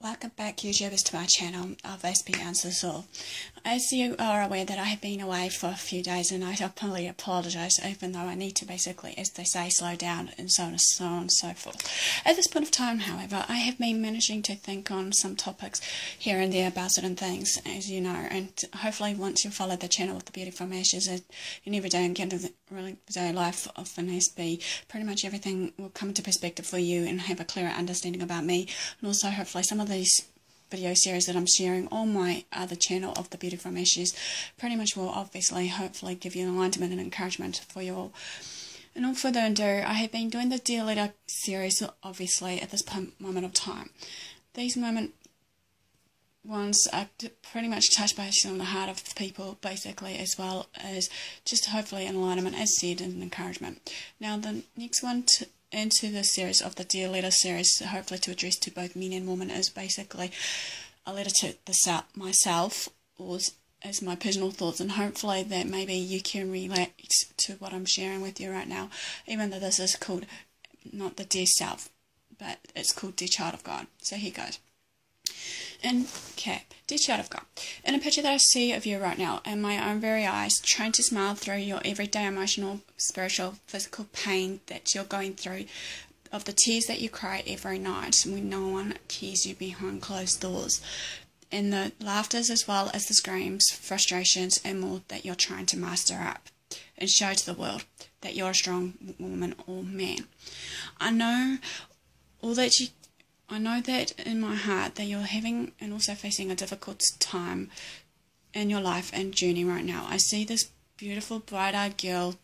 Welcome back, YouTubers, to my channel of AspieAnswersAll. As you are aware that I have been away for a few days, and I definitely apologise, even though I need to basically, as they say, slow down and so on and so forth. At this point of time, however, I have been managing to think on some topics here and there about certain things, as you know, and hopefully once you follow the channel with the Beauty from Ashes and every day and get into the really day life of an Aspie, pretty much everything will come into perspective for you and have a clearer understanding about me, and also hopefully some of these video series that I'm sharing on my other channel of the Beauty from Ashes pretty much will obviously hopefully give you enlightenment and encouragement for you all. And all further ado, I have been doing the Dear Letter series obviously at this moment of time. These ones are pretty much touch base on the heart of people basically, as well as just hopefully enlightenment, as said, and encouragement. Now the next one into the series of the Dear Letter series, hopefully to address to both men and women, is basically a letter to myself, or as my personal thoughts, and hopefully that maybe you can relate to what I'm sharing with you right now, even though this is called not the Dear Self, but it's called Dear Child of God. So here goes. And okay, dear child of God, in a picture that I see of you right now in my own very eyes, trying to smile through your everyday emotional, spiritual, physical pain that you're going through, of the tears that you cry every night when no one cares you behind closed doors, and the laughters as well as the screams, frustrations and more that you're trying to master up and show to the world that you're a strong woman or man. I know that in my heart that you're having and also facing a difficult time in your life and journey right now. I see this beautiful, bright-eyed girl,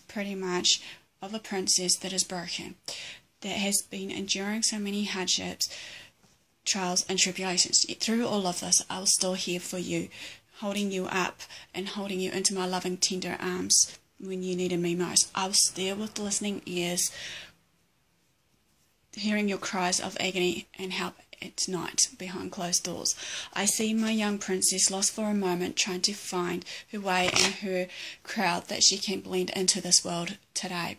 pretty much, of a princess that is broken, that has been enduring so many hardships, trials and tribulations. Yet through all of this, I was still here for you, holding you up and holding you into my loving, tender arms when you needed me most. I was there with listening ears, hearing your cries of agony and help at night behind closed doors. I see my young princess lost for a moment, trying to find her way in her crowd that she can blend into this world today,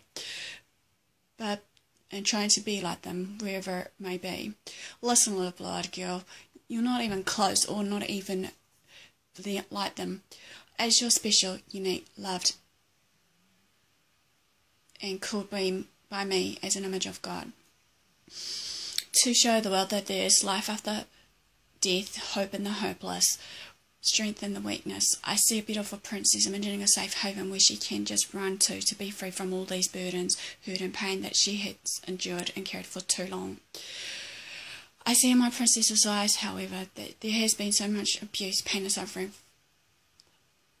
and trying to be like them wherever it may be. Listen, little blood girl, you're not even close or not even like them, as you're special, unique, loved and called by me as an image of God, to show the world that there is life after death, hope in the hopeless, strength in the weakness. I see a beautiful princess imagining a safe haven where she can just run to be free from all these burdens, hurt and pain that she has endured and carried for too long. I see in my princess's eyes, however, that there has been so much abuse, pain and suffering,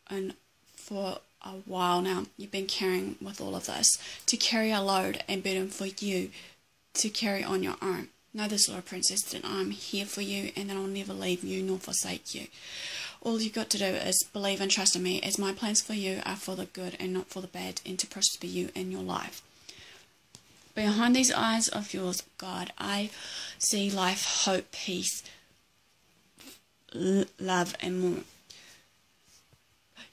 and for a while now you've been carrying with all of this, to carry a load and burden for you to carry on your own. Know this, little princess, that I'm here for you and that I'll never leave you nor forsake you. All you've got to do is believe and trust in me, as my plans for you are for the good and not for the bad, and to prosper you in your life. Behind these eyes of yours, God, I see life, hope, peace, love and more.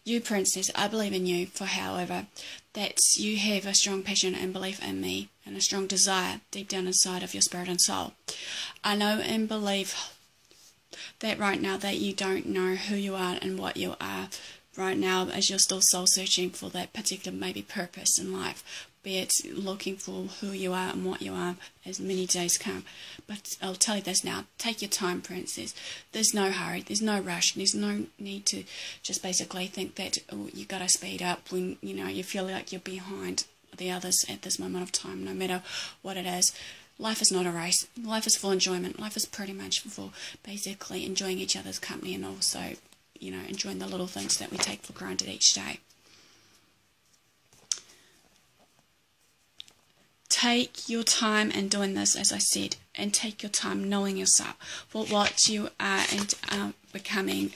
You, princess, I believe in you, for however, that you have a strong passion and belief in me, and a strong desire deep down inside of your spirit and soul. I know and believe that right now that you don't know who you are and what you are right now, as you're still soul searching for that particular maybe purpose in life, be it looking for who you are and what you are as many days come. But I'll tell you this now, take your time, princess. There's no hurry, there's no rush, there's no need to just basically think that you got to speed up when you feel like you're behind the others at this moment of time, no matter what it is. Life is not a race. Life is full enjoyment. Life is pretty much for basically enjoying each other's company, and also enjoying the little things that we take for granted each day. Take your time in doing this, as I said, and take your time knowing yourself for what you are and are becoming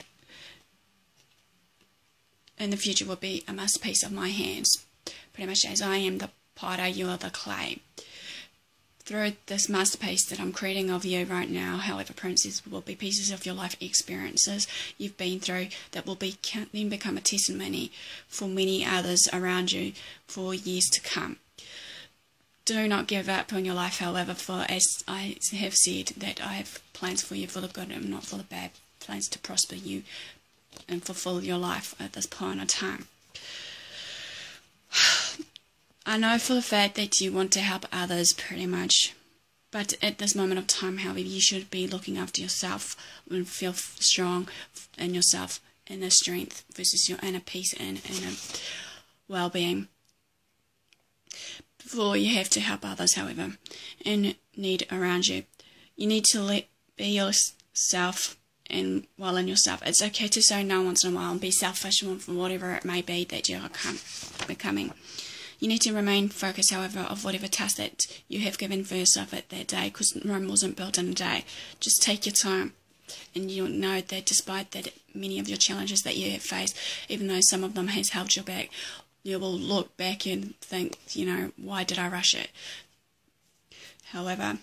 in the future will be a masterpiece of my hands. Pretty much as I am the potter, you are the clay. Through this masterpiece that I'm creating of you right now, however, princess, will be pieces of your life experiences you've been through that will then become a testimony for many others around you for years to come. Do not give up on your life, however, for as I have said, that I have plans for you for the good and not for the bad, plans to prosper you and fulfill your life at this point in time. I know for the fact that you want to help others pretty much, but at this moment of time, however, you should be looking after yourself and feel strong in yourself, inner strength versus your inner peace and inner well-being. Before you have to help others, however, in need around you, you need to be yourself and well in yourself. It's okay to say no once in a while and be selfish for whatever it may be that you are becoming. You need to remain focused, however, of whatever task that you have given for yourself at that day, because Rome wasn't built in a day. Just take your time, and you'll know that despite that many of your challenges that you have faced, even though some of them has held you back, you will look back and think, why did I rush it? However,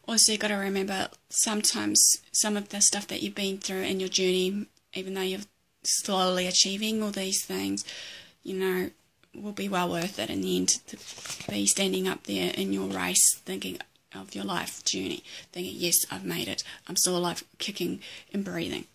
also you've got to remember, sometimes some of the stuff that you've been through in your journey, even though you're slowly achieving all these things, will be well worth it in the end, to be standing up there in your race thinking of your life journey, thinking, yes, I've made it, I'm still alive, kicking and breathing.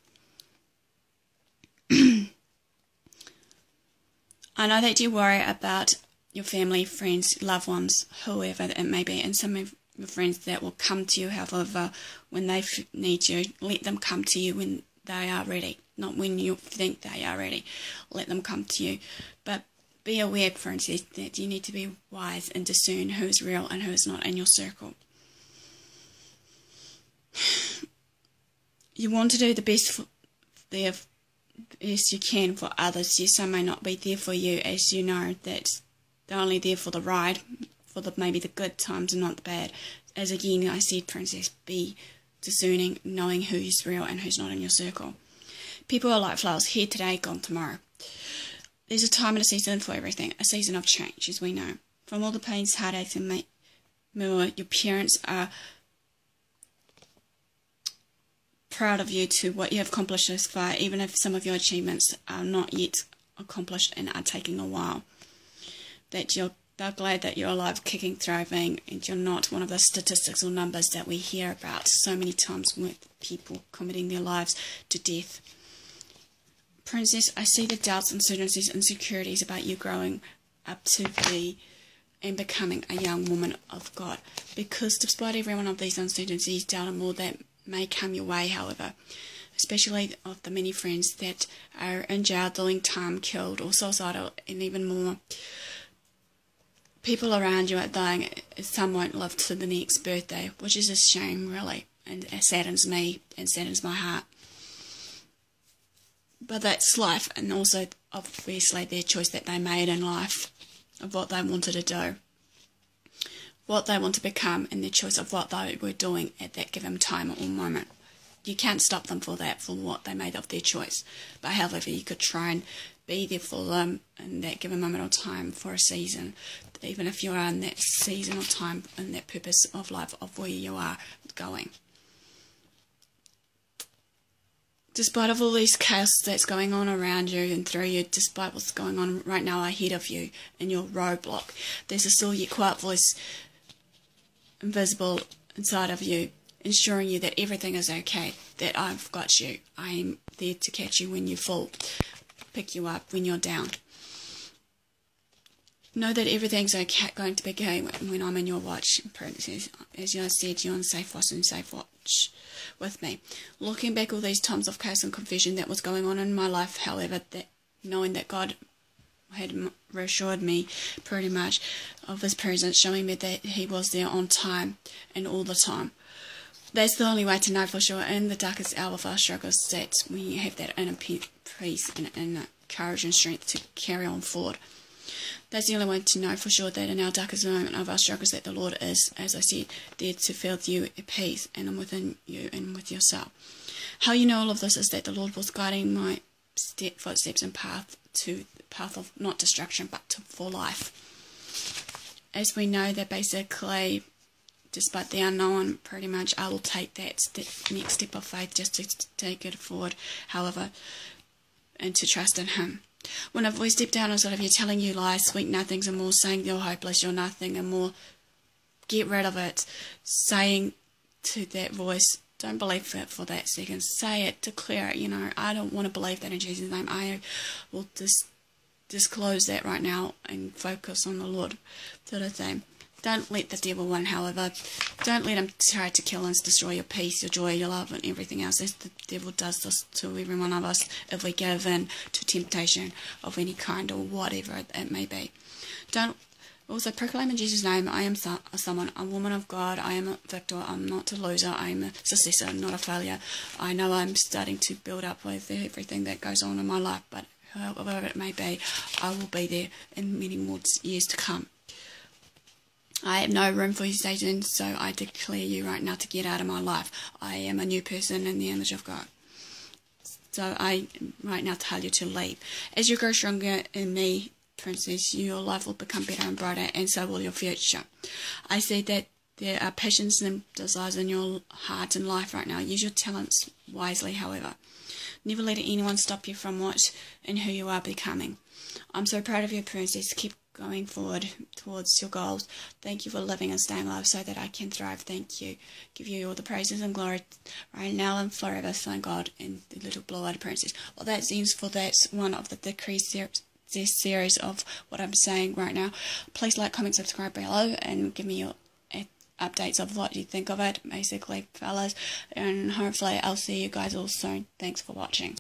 I know that you worry about your family, friends, loved ones, whoever it may be, and some of your friends that will come to you, however, when they need you. Let them come to you when they are ready, not when you think they are ready. Let them come to you. But be aware, for instance, that you need to be wise and discern who is real and who is not in your circle. You want to do the best you can for others. Yes, some may not be there for you, as you know that they're only there for the ride, for maybe the good times and not the bad. As again I said, princess, be discerning, knowing who's real and who's not in your circle. People are like flowers, here today, gone tomorrow. There's a time and a season for everything, a season of change, as we know. From all the pains, heartaches and more, your parents are proud of you to what you have accomplished this far, even if some of your achievements are not yet accomplished and are taking a while. They're glad that you're alive, kicking, thriving, and you're not one of the statistics or numbers that we hear about so many times with people committing their lives to death. Princess, I see the doubts, uncertainties, insecurities about you growing up to be and becoming a young woman of God, because despite every one of these uncertainties, doubt and more that may come your way, however, especially of the many friends that are in jail, doing time, killed or suicidal, and even more. People around you are dying. Some won't live to the next birthday, which is a shame, really, and it saddens me and saddens my heart. But that's life, and also obviously their choice that they made in life of what they wanted to do, what they want to become, and their choice of what they were doing at that given time or moment. You can't stop them for that, for what they made of their choice. But however, you could try and be there for them in that given moment of time for a season, even if you are in that season of time and that purpose of life of where you are going. Despite of all these chaos that's going on around you and through you, despite what's going on right now ahead of you in your roadblock, there's a still yet quiet voice invisible inside of you, ensuring you that everything is okay, that I've got you. I am there to catch you when you fall, pick you up when you're down. Know that everything's okay, going to be okay when I'm in your watch. As I said, you're on safe watch and safe watch with me. Looking back all these times of chaos and confusion that was going on in my life, however, that knowing that God had reassured me pretty much of His presence, showing me that He was there on time and all the time. That's the only way to know for sure in the darkest hour of our struggles, that we have that inner peace and inner courage and strength to carry on forward. That's the only way to know for sure that in our darkest moment of our struggles that the Lord is, as I said, there to fill you at peace and within you and with yourself. How you know all of this is that the Lord was guiding my footsteps and path to the path of not destruction but for life. As we know that basically, despite the unknown, pretty much I will take that next step of faith just to take it forward, however, and to trust in Him. When a voice deep down inside of you telling you lies, sweet nothings and more, saying you're hopeless, you're nothing and more, get rid of it, saying to that voice, don't believe it for that second. Say it, declare it. I don't want to believe that in Jesus' name. I will disclose that right now and focus on the Lord, sort of thing. Don't let the devil win, however. Don't let him try to kill and destroy your peace, your joy, your love, and everything else. As the devil does this to every one of us if we give in to temptation of any kind or whatever it may be. Don't also proclaim in Jesus' name, I am someone, a woman of God, I am a victor, I'm not a loser, I am a successor, not a failure. I know I'm starting to build up with everything that goes on in my life, but however it may be, I will be there in many more years to come. I have no room for you, Satan, so I declare you right now to get out of my life. I am a new person in the image of God. So I right now tell you to leave. As you grow stronger in me, Princess, your life will become better and brighter, and so will your future. I see that there are passions and desires in your heart and life right now. Use your talents wisely, however. Never let anyone stop you from what and who you are becoming. I'm so proud of you, Princess. Keep going forward towards your goals. Thank you for living and staying alive so that I can thrive. Thank you. Give you all the praises and glory right now and forever. Thank God and the little blue-eyed princess. Well, that's the end for that one of the decrease series of what I'm saying right now. Please like, comment, subscribe below and give me your updates of what you think of it, basically, fellas. And hopefully I'll see you guys all soon. Thanks for watching.